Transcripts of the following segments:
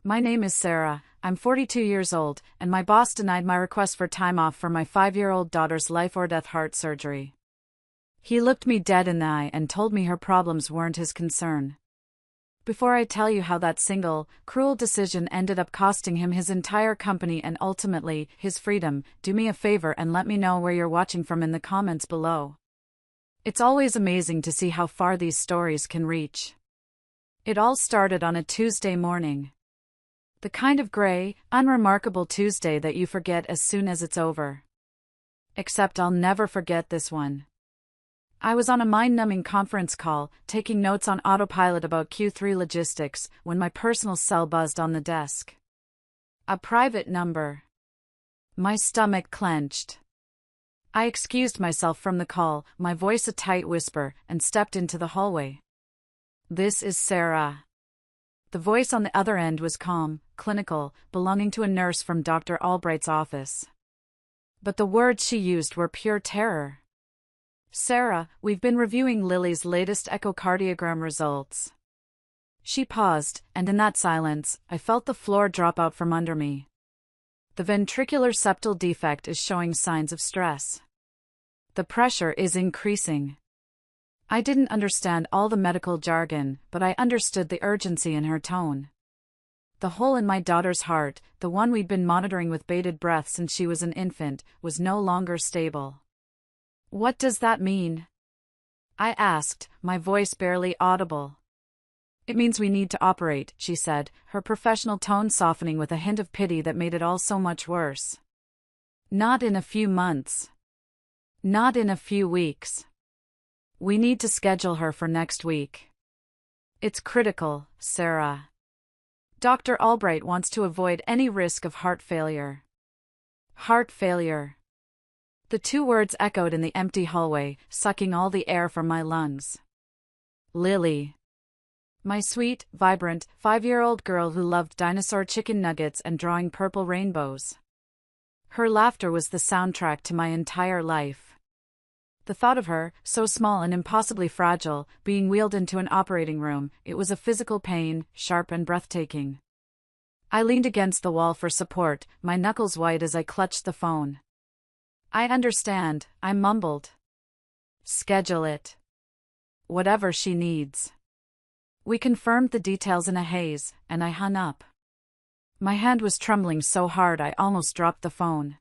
My name is Sarah, I'm 42 years old, and my boss denied my request for time off for my 5-year-old daughter's life-or-death heart surgery. He looked me dead in the eye and told me her problems weren't his concern. Before I tell you how that single, cruel decision ended up costing him his entire company and ultimately, his freedom, do me a favor and let me know where you're watching from in the comments below. It's always amazing to see how far these stories can reach. It all started on a Tuesday morning. The kind of gray, unremarkable Tuesday that you forget as soon as it's over. Except I'll never forget this one. I was on a mind-numbing conference call, taking notes on autopilot about Q3 logistics, when my personal cell buzzed on the desk. A private number. My stomach clenched. I excused myself from the call, my voice a tight whisper, and stepped into the hallway. "This is Sarah." The voice on the other end was calm, clinical, belonging to a nurse from Dr. Albright's office. But the words she used were pure terror. "Sarah, we've been reviewing Lily's latest echocardiogram results." She paused, and in that silence, I felt the floor drop out from under me. The ventricular septal defect is showing signs of stress. The pressure is increasing. I didn't understand all the medical jargon, but I understood the urgency in her tone. The hole in my daughter's heart, the one we'd been monitoring with bated breath since she was an infant, was no longer stable. "What does that mean?" I asked, my voice barely audible. "It means we need to operate," she said, her professional tone softening with a hint of pity that made it all so much worse. "Not in a few months. Not in a few weeks. We need to schedule her for next week. It's critical, Sarah. Dr. Albright wants to avoid any risk of heart failure." Heart failure. The two words echoed in the empty hallway, sucking all the air from my lungs. Lily. My sweet, vibrant, 5-year-old girl who loved dinosaur chicken nuggets and drawing purple rainbows. Her laughter was the soundtrack to my entire life. The thought of her, so small and impossibly fragile, being wheeled into an operating room, it was a physical pain, sharp and breathtaking. I leaned against the wall for support, my knuckles white as I clutched the phone. "I understand," I mumbled. "Schedule it. Whatever she needs." We confirmed the details in a haze, and I hung up. My hand was trembling so hard I almost dropped the phone.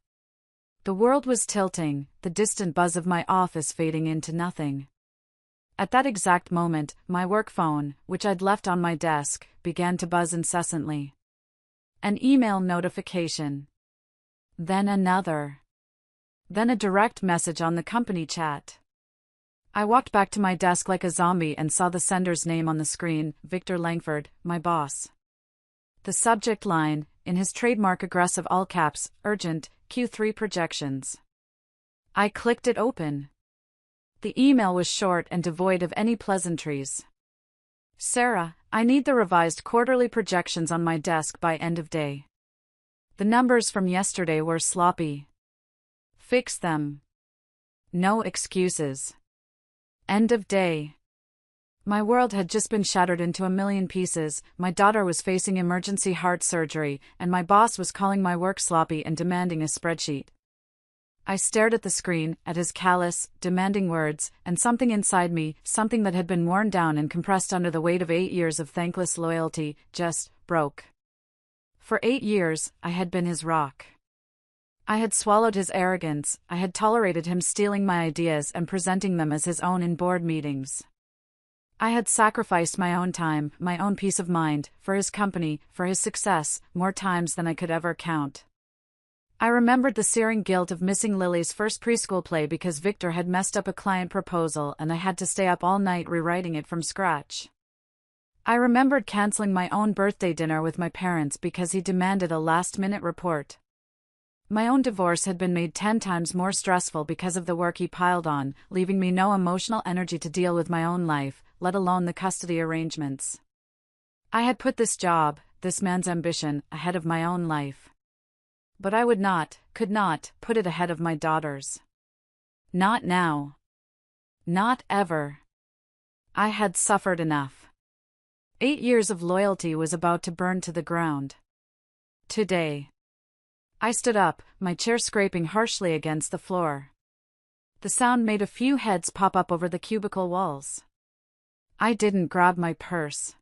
The world was tilting, the distant buzz of my office fading into nothing. At that exact moment, my work phone, which I'd left on my desk, began to buzz incessantly. An email notification. Then another. Then a direct message on the company chat. I walked back to my desk like a zombie and saw the sender's name on the screen, Victor Langford, my boss. The subject line, in his trademark aggressive all caps, urgent, Q3 projections. I clicked it open. The email was short and devoid of any pleasantries. "Sarah, I need the revised quarterly projections on my desk by end of day. The numbers from yesterday were sloppy. Fix them. No excuses. End of day." My world had just been shattered into a million pieces, my daughter was facing emergency heart surgery, and my boss was calling my work sloppy and demanding a spreadsheet. I stared at the screen, at his callous, demanding words, and something inside me, something that had been worn down and compressed under the weight of 8 years of thankless loyalty, just broke. For 8 years, I had been his rock. I had swallowed his arrogance, I had tolerated him stealing my ideas and presenting them as his own in board meetings. I had sacrificed my own time, my own peace of mind, for his company, for his success, more times than I could ever count. I remembered the searing guilt of missing Lily's first preschool play because Victor had messed up a client proposal and I had to stay up all night rewriting it from scratch. I remembered canceling my own birthday dinner with my parents because he demanded a last-minute report. My own divorce had been made 10 times more stressful because of the work he piled on, leaving me no emotional energy to deal with my own life, let alone the custody arrangements. I had put this job, this man's ambition, ahead of my own life. But I would not, could not, put it ahead of my daughter's. Not now. Not ever. I had suffered enough. 8 years of loyalty was about to burn to the ground. Today. I stood up, my chair scraping harshly against the floor. The sound made a few heads pop up over the cubicle walls. I didn't grab my purse.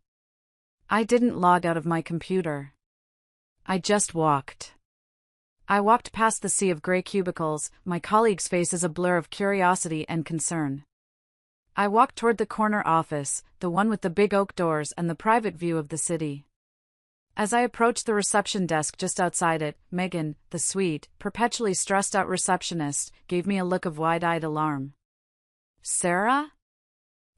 I didn't log out of my computer. I just walked. I walked past the sea of gray cubicles, my colleagues' faces a blur of curiosity and concern. I walked toward the corner office, the one with the big oak doors and the private view of the city. As I approached the reception desk just outside it, Megan, the sweet, perpetually stressed-out receptionist, gave me a look of wide-eyed alarm. "Sarah?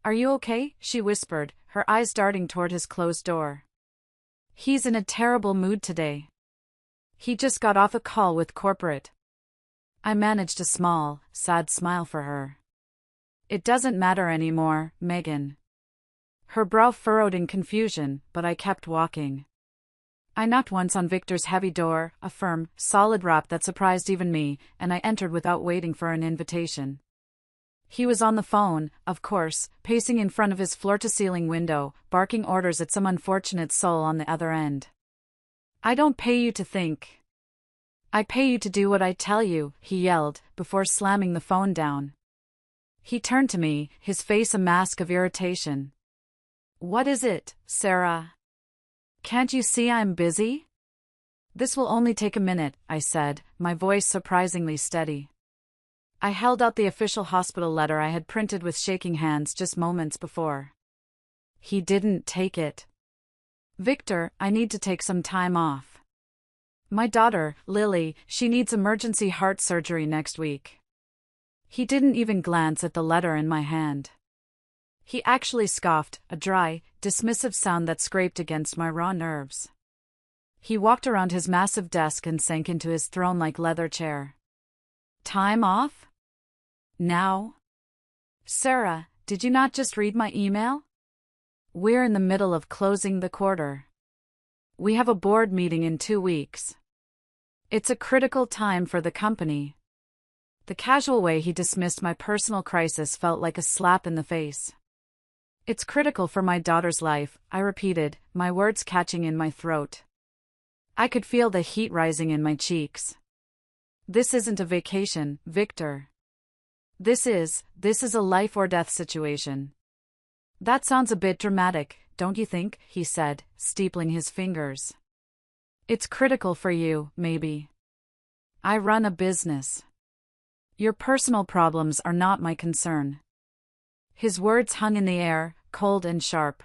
Are you okay?" she whispered, her eyes darting toward his closed door. "He's in a terrible mood today. He just got off a call with corporate." I managed a small, sad smile for her. "It doesn't matter anymore, Megan." Her brow furrowed in confusion, but I kept walking. I knocked once on Victor's heavy door, a firm, solid rap that surprised even me, and I entered without waiting for an invitation. He was on the phone, of course, pacing in front of his floor-to-ceiling window, barking orders at some unfortunate soul on the other end. "I don't pay you to think. I pay you to do what I tell you," he yelled, before slamming the phone down. He turned to me, his face a mask of irritation. "What is it, Sarah? Can't you see I'm busy?" "This will only take a minute," I said, my voice surprisingly steady. I held out the official hospital letter I had printed with shaking hands just moments before. He didn't take it. "Victor, I need to take some time off. My daughter, Lily, she needs emergency heart surgery next week." He didn't even glance at the letter in my hand. He actually scoffed, a dry, dismissive sound that scraped against my raw nerves. He walked around his massive desk and sank into his throne-like leather chair. "Time off? Now? Sarah, did you not just read my email? We're in the middle of closing the quarter. We have a board meeting in 2 weeks. It's a critical time for the company." The casual way he dismissed my personal crisis felt like a slap in the face. "It's critical for my daughter's life," I repeated, my words catching in my throat. I could feel the heat rising in my cheeks. "This isn't a vacation, Victor. This is a life-or-death situation." "That sounds a bit dramatic, don't you think?" he said, steepling his fingers. "It's critical for you, maybe. I run a business. Your personal problems are not my concern." His words hung in the air, cold and sharp.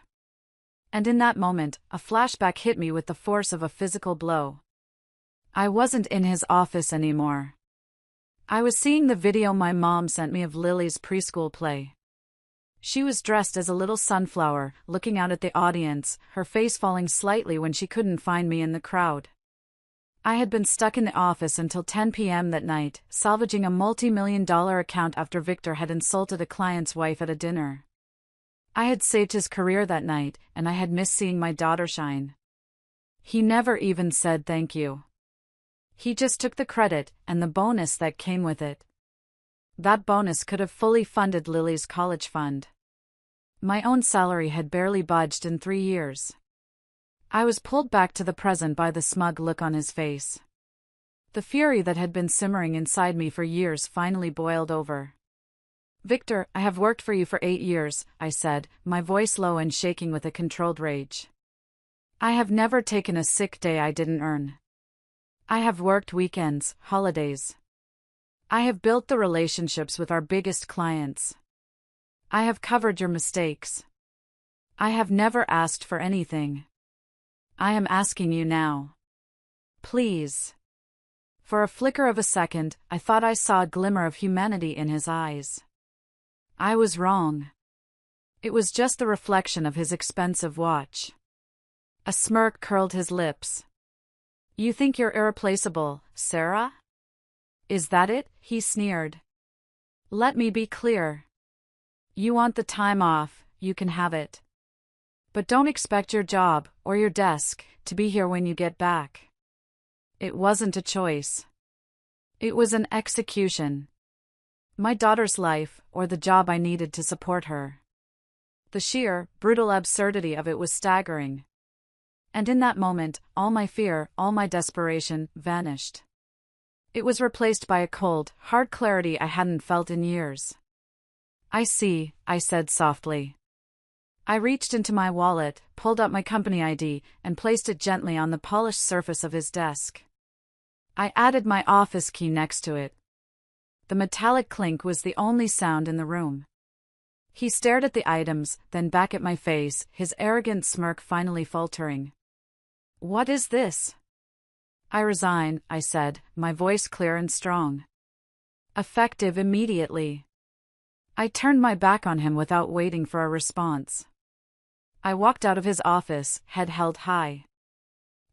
And in that moment, a flashback hit me with the force of a physical blow. I wasn't in his office anymore. I was seeing the video my mom sent me of Lily's preschool play. She was dressed as a little sunflower, looking out at the audience, her face falling slightly when she couldn't find me in the crowd. I had been stuck in the office until 10 p.m. that night, salvaging a multi-million-dollar account after Victor had insulted a client's wife at a dinner. I had saved his career that night, and I had missed seeing my daughter shine. He never even said thank you. He just took the credit, and the bonus that came with it. That bonus could have fully funded Lily's college fund. My own salary had barely budged in 3 years. I was pulled back to the present by the smug look on his face. The fury that had been simmering inside me for years finally boiled over. "Victor, I have worked for you for 8 years, I said, my voice low and shaking with a controlled rage. I have never taken a sick day I didn't earn. I have worked weekends, holidays. I have built the relationships with our biggest clients. I have covered your mistakes. I have never asked for anything. I am asking you now. Please." For a flicker of a second, I thought I saw a glimmer of humanity in his eyes. I was wrong. It was just the reflection of his expensive watch. A smirk curled his lips. "You think you're irreplaceable, Sarah? Is that it?" he sneered. "Let me be clear. You want the time off, you can have it. But don't expect your job, or your desk, to be here when you get back." It wasn't a choice. It was an execution. My daughter's life, or the job I needed to support her. The sheer, brutal absurdity of it was staggering. And in that moment, all my fear, all my desperation, vanished. It was replaced by a cold, hard clarity I hadn't felt in years. "I see," I said softly. I reached into my wallet, pulled out my company ID, and placed it gently on the polished surface of his desk. I added my office key next to it. The metallic clink was the only sound in the room. He stared at the items, then back at my face, his arrogant smirk finally faltering. "What is this?" "I resign," I said, my voice clear and strong. "Effective immediately." I turned my back on him without waiting for a response. I walked out of his office, head held high.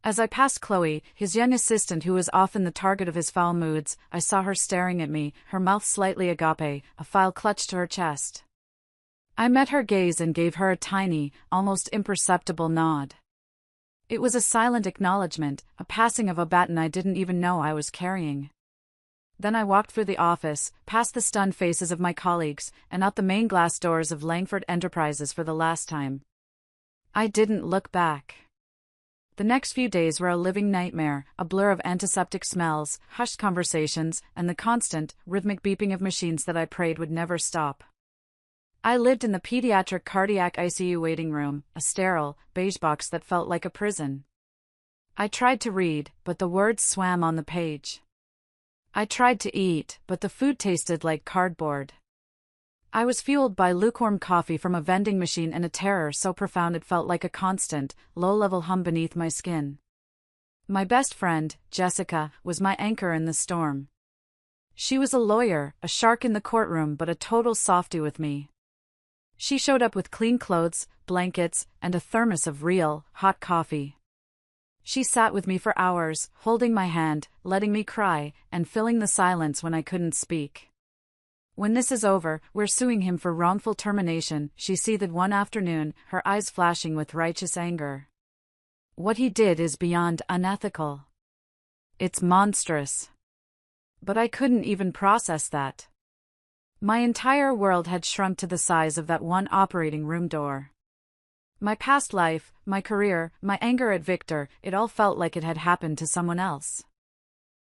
As I passed Chloe, his young assistant who was often the target of his foul moods, I saw her staring at me, her mouth slightly agape, a file clutched to her chest. I met her gaze and gave her a tiny, almost imperceptible nod. It was a silent acknowledgement, a passing of a baton I didn't even know I was carrying. Then I walked through the office, past the stunned faces of my colleagues, and out the main glass doors of Langford Enterprises for the last time. I didn't look back. The next few days were a living nightmare, a blur of antiseptic smells, hushed conversations, and the constant, rhythmic beeping of machines that I prayed would never stop. I lived in the pediatric cardiac ICU waiting room, a sterile, beige box that felt like a prison. I tried to read, but the words swam on the page. I tried to eat, but the food tasted like cardboard. I was fueled by lukewarm coffee from a vending machine and a terror so profound it felt like a constant, low-level hum beneath my skin. My best friend, Jessica, was my anchor in the storm. She was a lawyer, a shark in the courtroom but a total softie with me. She showed up with clean clothes, blankets, and a thermos of real, hot coffee. She sat with me for hours, holding my hand, letting me cry, and filling the silence when I couldn't speak. "When this is over, we're suing him for wrongful termination," she seethed one afternoon, her eyes flashing with righteous anger. "What he did is beyond unethical. It's monstrous." But I couldn't even process that. My entire world had shrunk to the size of that one operating room door. My past life, my career, my anger at Victor, it all felt like it had happened to someone else.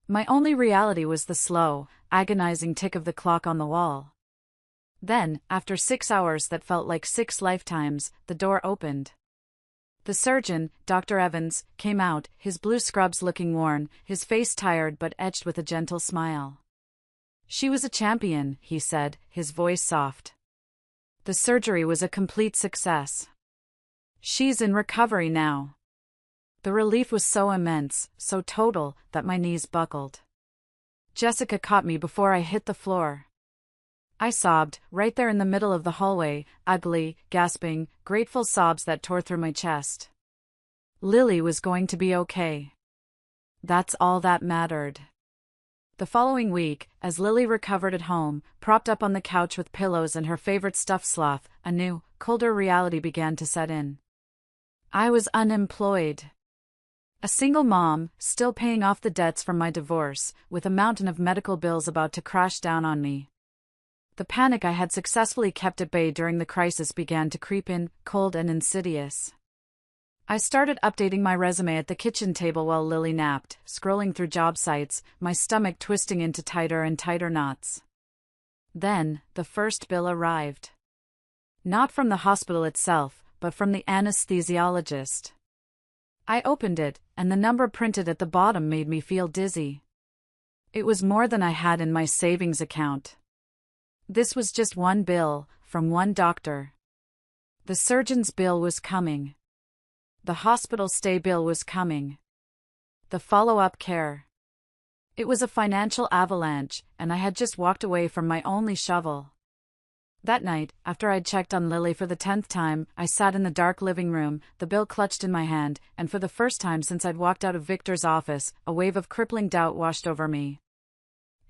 My only reality was the slow, agonizing tick of the clock on the wall. Then, after 6 hours that felt like 6 lifetimes, the door opened. The surgeon, Dr. Evans, came out, his blue scrubs looking worn, his face tired but edged with a gentle smile. "She was a champion," he said, his voice soft. "The surgery was a complete success. She's in recovery now." The relief was so immense, so total, that my knees buckled. Jessica caught me before I hit the floor. I sobbed, right there in the middle of the hallway, ugly, gasping, grateful sobs that tore through my chest. Lily was going to be okay. That's all that mattered. The following week, as Lily recovered at home, propped up on the couch with pillows and her favorite stuffed sloth, a new, colder reality began to set in. I was unemployed. A single mom, still paying off the debts from my divorce, with a mountain of medical bills about to crash down on me. The panic I had successfully kept at bay during the crisis began to creep in, cold and insidious. I started updating my resume at the kitchen table while Lily napped, scrolling through job sites, my stomach twisting into tighter and tighter knots. Then, the first bill arrived. Not from the hospital itself, but from the anesthesiologist. I opened it, and the number printed at the bottom made me feel dizzy. It was more than I had in my savings account. This was just one bill, from one doctor. The surgeon's bill was coming. The hospital stay bill was coming. The follow-up care. It was a financial avalanche, and I had just walked away from my only shovel. That night, after I'd checked on Lily for the 10th time, I sat in the dark living room, the bill clutched in my hand, and for the first time since I'd walked out of Victor's office, a wave of crippling doubt washed over me.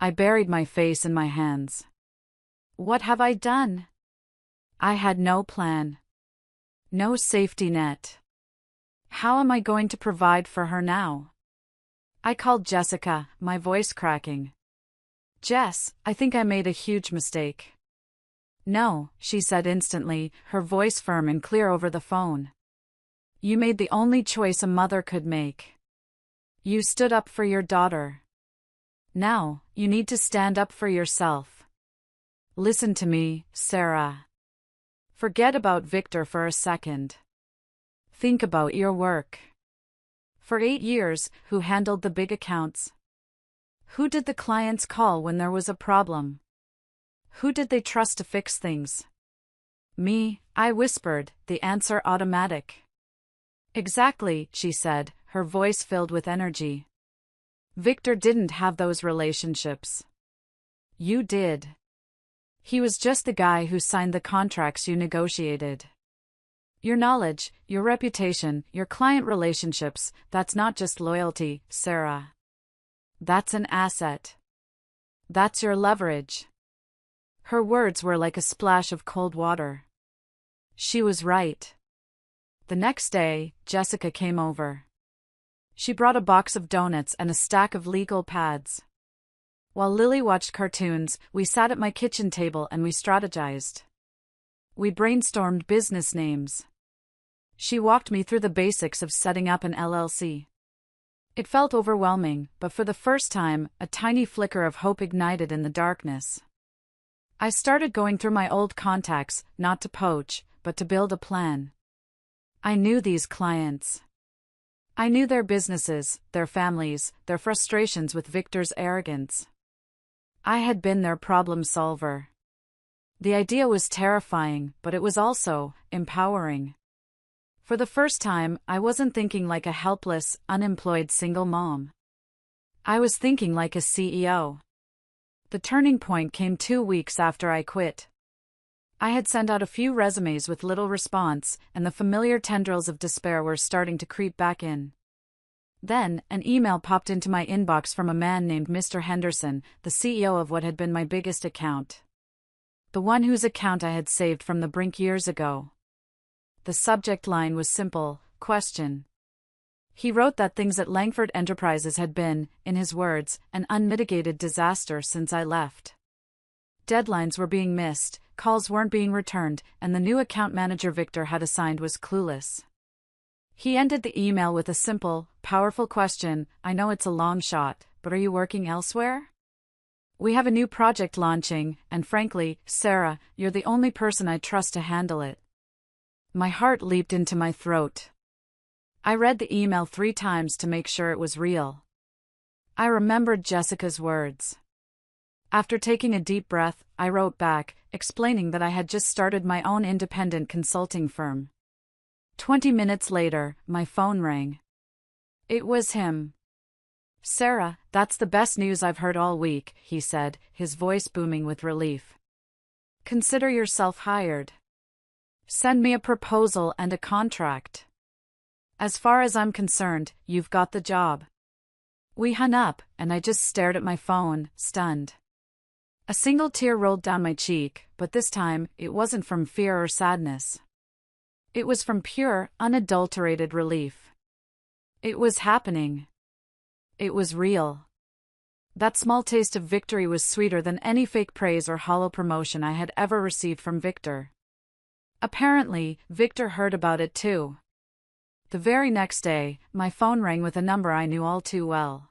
I buried my face in my hands. What have I done? I had no plan. No safety net. How am I going to provide for her now? I called Jessica, my voice cracking. "Jess, I think I made a huge mistake." No, she said instantly, her voice firm and clear over the phone. You made the only choice a mother could make. You stood up for your daughter. Now, you need to stand up for yourself. Listen to me, Sarah. Forget about Victor for a second. Think about your work. For 8 years, who handled the big accounts? Who did the clients call when there was a problem? Who did they trust to fix things? Me, I whispered, the answer automatic. Exactly, she said, her voice filled with energy. Victor didn't have those relationships. You did. He was just the guy who signed the contracts you negotiated. Your knowledge, your reputation, your client relationships, that's not just loyalty, Sarah. That's an asset. That's your leverage. Her words were like a splash of cold water. She was right. The next day, Jessica came over. She brought a box of donuts and a stack of legal pads. While Lily watched cartoons, we sat at my kitchen table and we strategized. We brainstormed business names. She walked me through the basics of setting up an LLC. It felt overwhelming, but for the first time, a tiny flicker of hope ignited in the darkness. I started going through my old contacts, not to poach, but to build a plan. I knew these clients. I knew their businesses, their families, their frustrations with Victor's arrogance. I had been their problem solver. The idea was terrifying, but it was also empowering. For the first time, I wasn't thinking like a helpless, unemployed single mom. I was thinking like a CEO. The turning point came 2 weeks after I quit. I had sent out a few resumes with little response, and the familiar tendrils of despair were starting to creep back in. Then, an email popped into my inbox from a man named Mr. Henderson, the CEO of what had been my biggest account. The one whose account I had saved from the brink years ago. The subject line was simple, question. He wrote that things at Langford Enterprises had been, in his words, an unmitigated disaster since I left. Deadlines were being missed, calls weren't being returned, and the new account manager Victor had assigned was clueless. He ended the email with a simple, powerful question. I know it's a long shot, but are you working elsewhere? We have a new project launching, and frankly, Sarah, you're the only person I trust to handle it. My heart leaped into my throat. I read the email 3 times to make sure it was real. I remembered Jessica's words. After taking a deep breath, I wrote back, explaining that I had just started my own independent consulting firm. 20 minutes later, my phone rang. It was him. Sarah, that's the best news I've heard all week, he said, his voice booming with relief. Consider yourself hired. Send me a proposal and a contract. As far as I'm concerned, you've got the job. We hung up, and I just stared at my phone, stunned. A single tear rolled down my cheek, but this time, it wasn't from fear or sadness. It was from pure, unadulterated relief. It was happening. It was real. That small taste of victory was sweeter than any fake praise or hollow promotion I had ever received from Victor. Apparently, Victor heard about it too. The very next day, my phone rang with a number I knew all too well.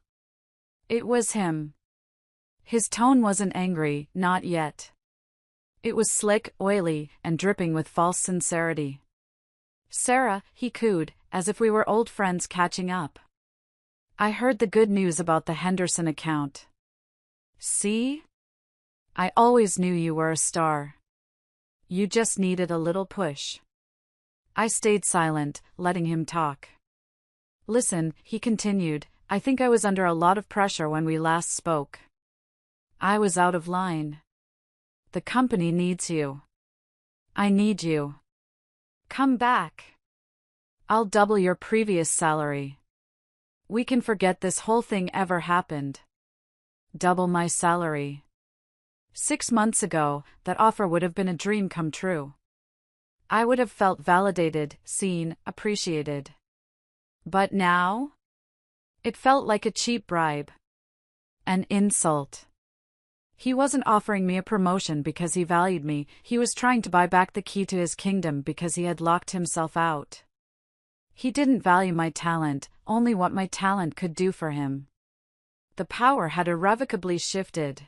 It was him. His tone wasn't angry, not yet. It was slick, oily, and dripping with false sincerity. Sarah, he cooed, as if we were old friends catching up. I heard the good news about the Henderson account. See? I always knew you were a star. You just needed a little push. I stayed silent, letting him talk. Listen, he continued, I think I was under a lot of pressure when we last spoke. I was out of line. The company needs you. I need you. Come back. I'll double your previous salary. We can forget this whole thing ever happened. Double my salary. 6 months ago, that offer would have been a dream come true. I would have felt validated, seen, appreciated. But now? It felt like a cheap bribe. An insult. He wasn't offering me a promotion because he valued me, he was trying to buy back the key to his kingdom because he had locked himself out. He didn't value my talent, only what my talent could do for him. The power had irrevocably shifted.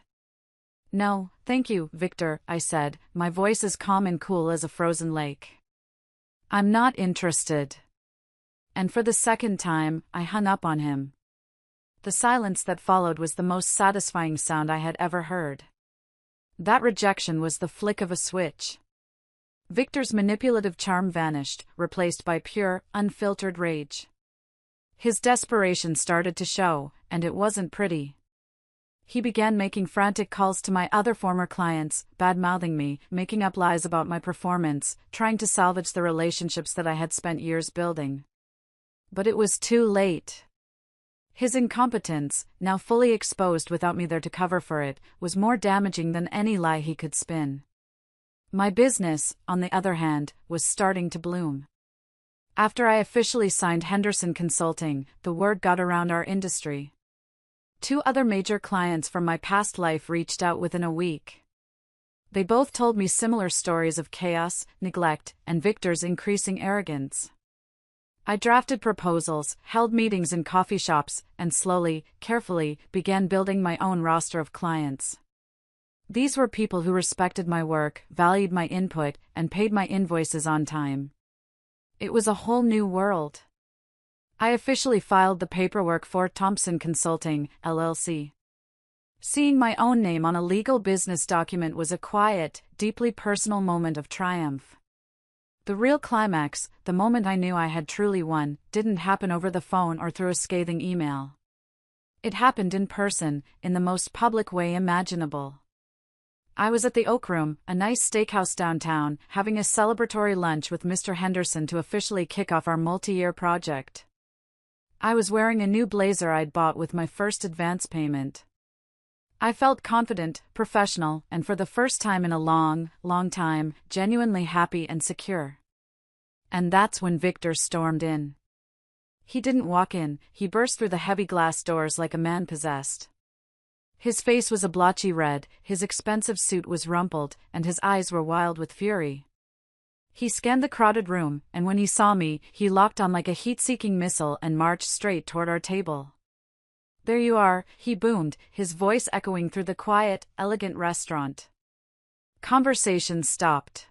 "No, thank you, Victor," I said, my voice as calm and cool as a frozen lake. "I'm not interested." And for the second time, I hung up on him. The silence that followed was the most satisfying sound I had ever heard. That rejection was the flick of a switch. Victor's manipulative charm vanished, replaced by pure, unfiltered rage. His desperation started to show, and it wasn't pretty. He began making frantic calls to my other former clients, bad-mouthing me, making up lies about my performance, trying to salvage the relationships that I had spent years building. But it was too late. His incompetence, now fully exposed without me there to cover for it, was more damaging than any lie he could spin. My business, on the other hand, was starting to bloom. After I officially signed Henderson Consulting, the word got around our industry. 2 other major clients from my past life reached out within a week. They both told me similar stories of chaos, neglect, and Victor's increasing arrogance. I drafted proposals, held meetings in coffee shops, and slowly, carefully, began building my own roster of clients. These were people who respected my work, valued my input, and paid my invoices on time. It was a whole new world. I officially filed the paperwork for Thompson Consulting, LLC. Seeing my own name on a legal business document was a quiet, deeply personal moment of triumph. The real climax, the moment I knew I had truly won, didn't happen over the phone or through a scathing email. It happened in person, in the most public way imaginable. I was at the Oak Room, a nice steakhouse downtown, having a celebratory lunch with Mr. Henderson to officially kick off our multi-year project. I was wearing a new blazer I'd bought with my first advance payment. I felt confident, professional, and for the first time in a long, long time, genuinely happy and secure. And that's when Victor stormed in. He didn't walk in, he burst through the heavy glass doors like a man possessed. His face was a blotchy red, his expensive suit was rumpled, and his eyes were wild with fury. He scanned the crowded room, and when he saw me, he locked on like a heat-seeking missile and marched straight toward our table. "There you are," he boomed, his voice echoing through the quiet, elegant restaurant. Conversation stopped.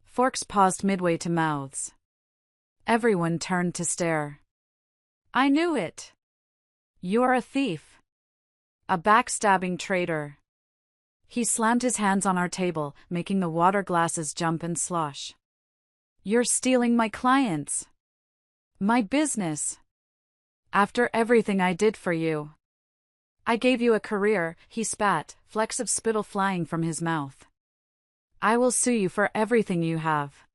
Forks paused midway to mouths. Everyone turned to stare. "I knew it. You're a thief. A backstabbing traitor." He slammed his hands on our table, making the water glasses jump and slosh. "You're stealing my clients. My business. After everything I did for you. I gave you a career," he spat, flecks of spittle flying from his mouth. "I will sue you for everything you have.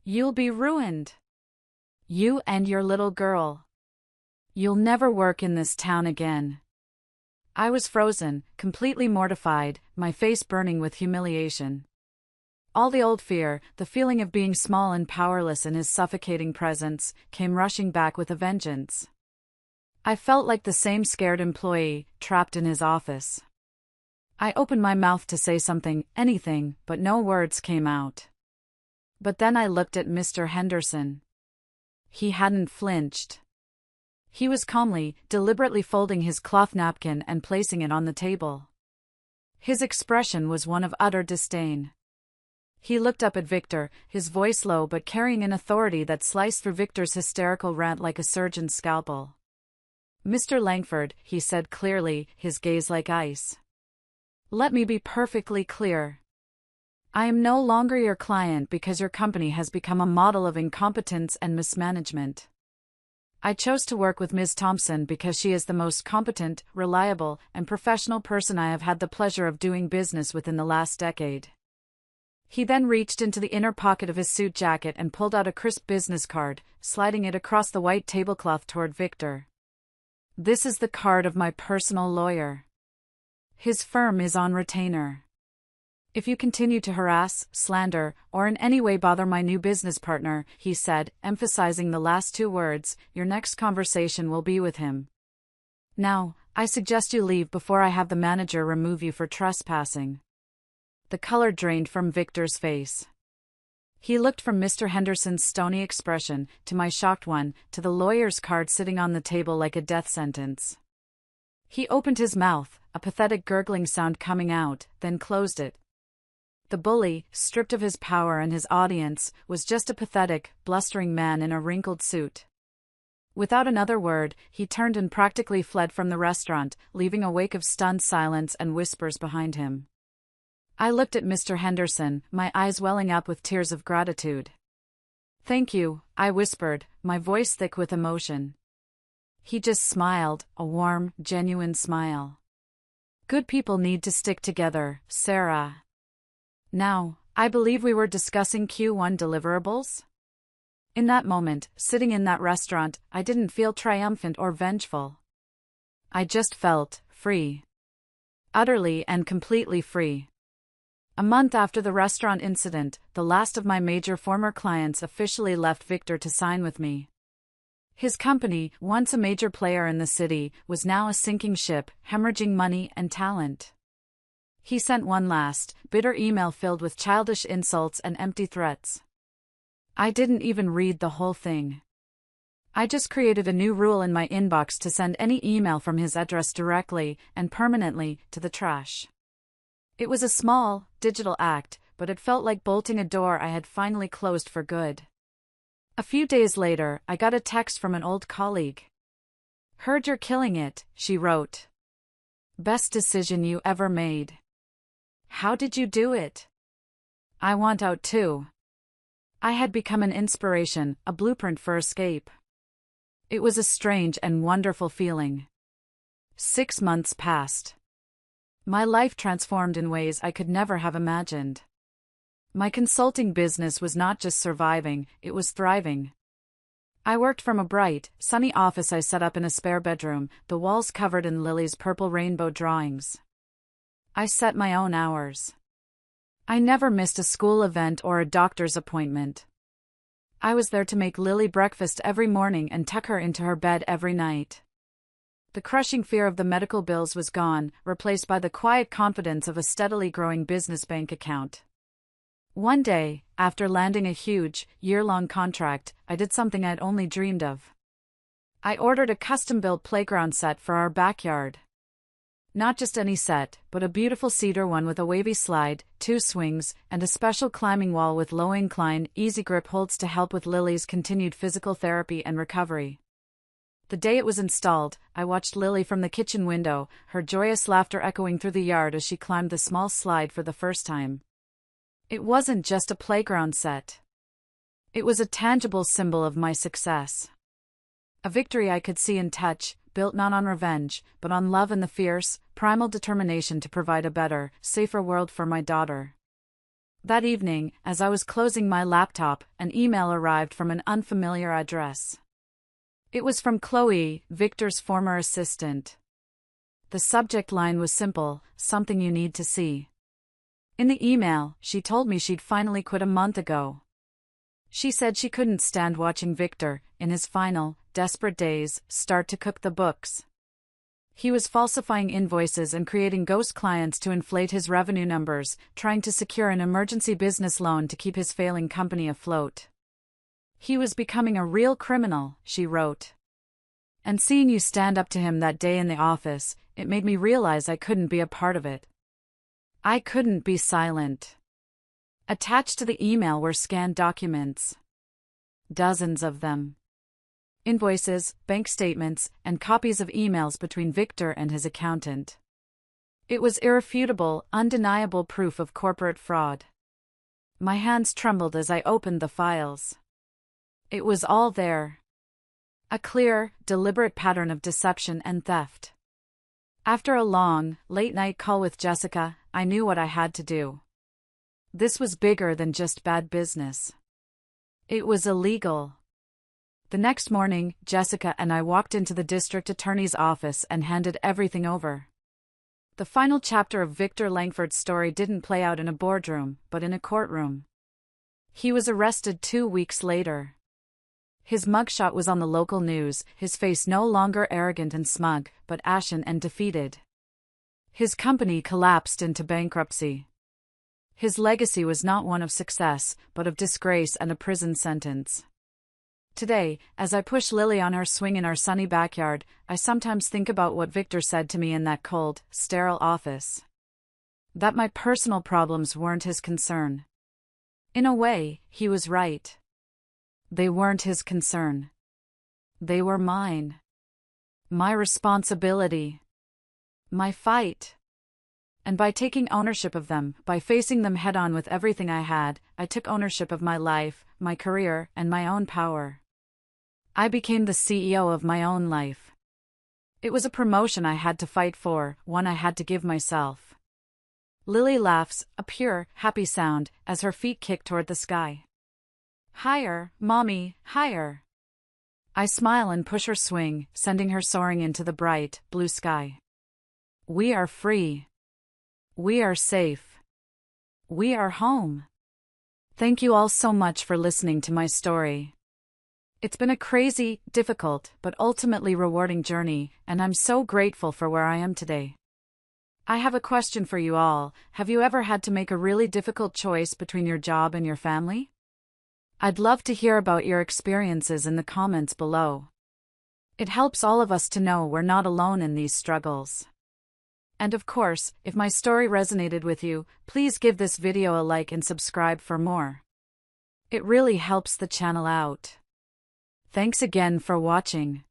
You'll be ruined. You and your little girl. You'll never work in this town again." I was frozen, completely mortified, my face burning with humiliation. All the old fear, the feeling of being small and powerless in his suffocating presence, came rushing back with a vengeance. I felt like the same scared employee, trapped in his office. I opened my mouth to say something, anything, but no words came out. But then I looked at Mr. Henderson. He hadn't flinched. He was calmly, deliberately folding his cloth napkin and placing it on the table. His expression was one of utter disdain. He looked up at Victor, his voice low but carrying an authority that sliced through Victor's hysterical rant like a surgeon's scalpel. "Mr. Langford," he said clearly, his gaze like ice. "Let me be perfectly clear. I am no longer your client because your company has become a model of incompetence and mismanagement. I chose to work with Ms. Thompson because she is the most competent, reliable, and professional person I have had the pleasure of doing business with in the last decade." He then reached into the inner pocket of his suit jacket and pulled out a crisp business card, sliding it across the white tablecloth toward Victor. "This is the card of my personal lawyer. His firm is on retainer. If you continue to harass, slander, or in any way bother my new business partner," he said, emphasizing the last 2 words, "your next conversation will be with him." Now, I suggest you leave before I have the manager remove you for trespassing." The color drained from Victor's face. He looked from Mr. Henderson's stony expression, to my shocked one, to the lawyer's card sitting on the table like a death sentence. He opened his mouth, a pathetic gurgling sound coming out, then closed it. The bully, stripped of his power and his audience, was just a pathetic, blustering man in a wrinkled suit. Without another word, he turned and practically fled from the restaurant, leaving a wake of stunned silence and whispers behind him. I looked at Mr. Henderson, my eyes welling up with tears of gratitude. "Thank you," I whispered, my voice thick with emotion. He just smiled, a warm, genuine smile. "Good people need to stick together, Sarah." Now, I believe we were discussing Q1 deliverables? In that moment, sitting in that restaurant, I didn't feel triumphant or vengeful. I just felt free. Utterly and completely free. A month after the restaurant incident, the last of my major former clients officially left Victor to sign with me. His company, once a major player in the city, was now a sinking ship, hemorrhaging money and talent. He sent one last, bitter email filled with childish insults and empty threats. I didn't even read the whole thing. I just created a new rule in my inbox to send any email from his address directly and permanently to the trash. It was a small, digital act, but it felt like bolting a door I had finally closed for good. A few days later, I got a text from an old colleague. "Heard you're killing it," she wrote. "Best decision you ever made. How did you do it? I want out too." I had become an inspiration, a blueprint for escape. It was a strange and wonderful feeling. 6 months passed. My life transformed in ways I could never have imagined. My consulting business was not just surviving, it was thriving. I worked from a bright, sunny office I set up in a spare bedroom, the walls covered in Lily's purple rainbow drawings. I set my own hours. I never missed a school event or a doctor's appointment. I was there to make Lily breakfast every morning and tuck her into her bed every night. The crushing fear of the medical bills was gone, replaced by the quiet confidence of a steadily growing business bank account. One day, after landing a huge, year-long contract, I did something I'd only dreamed of. I ordered a custom-built playground set for our backyard. Not just any set, but a beautiful cedar one with a wavy slide, 2 swings, and a special climbing wall with low incline, easy grip holds to help with Lily's continued physical therapy and recovery. The day it was installed, I watched Lily from the kitchen window, her joyous laughter echoing through the yard as she climbed the small slide for the first time. It wasn't just a playground set. It was a tangible symbol of my success. A victory I could see and touch, built not on revenge, but on love and the fierce, primal determination to provide a better, safer world for my daughter. That evening, as I was closing my laptop, an email arrived from an unfamiliar address. It was from Chloe, Victor's former assistant. The subject line was simple, "Something you need to see." In the email, she told me she'd finally quit a month ago. She said she couldn't stand watching Victor, in his final, desperate days, start to cook the books. He was falsifying invoices and creating ghost clients to inflate his revenue numbers, trying to secure an emergency business loan to keep his failing company afloat. "He was becoming a real criminal," she wrote. "And seeing you stand up to him that day in the office, it made me realize I couldn't be a part of it. I couldn't be silent." Attached to the email were scanned documents. Dozens of them. Invoices, bank statements, and copies of emails between Victor and his accountant. It was irrefutable, undeniable proof of corporate fraud. My hands trembled as I opened the files. It was all there. A clear, deliberate pattern of deception and theft. After a long, late-night call with Jessica, I knew what I had to do. This was bigger than just bad business. It was illegal. The next morning, Jessica and I walked into the district attorney's office and handed everything over. The final chapter of Victor Langford's story didn't play out in a boardroom, but in a courtroom. He was arrested 2 weeks later. His mugshot was on the local news, his face no longer arrogant and smug, but ashen and defeated. His company collapsed into bankruptcy. His legacy was not one of success, but of disgrace and a prison sentence. Today, as I push Lily on her swing in our sunny backyard, I sometimes think about what Victor said to me in that cold, sterile office. That my personal problems weren't his concern. In a way, he was right. They weren't his concern. They were mine. My responsibility. My fight. And by taking ownership of them, by facing them head-on with everything I had, I took ownership of my life, my career, and my own power. I became the CEO of my own life. It was a promotion I had to fight for, one I had to give myself. Lily laughs, a pure, happy sound, as her feet kick toward the sky. Higher, Mommy, higher. I smile and push her swing, sending her soaring into the bright, blue sky. We are free. We are safe. We are home. Thank you all so much for listening to my story. It's been a crazy, difficult, but ultimately rewarding journey, and I'm so grateful for where I am today. I have a question for you all. Have you ever had to make a really difficult choice between your job and your family? I'd love to hear about your experiences in the comments below. It helps all of us to know we're not alone in these struggles. And of course, if my story resonated with you, please give this video a like and subscribe for more. It really helps the channel out. Thanks again for watching.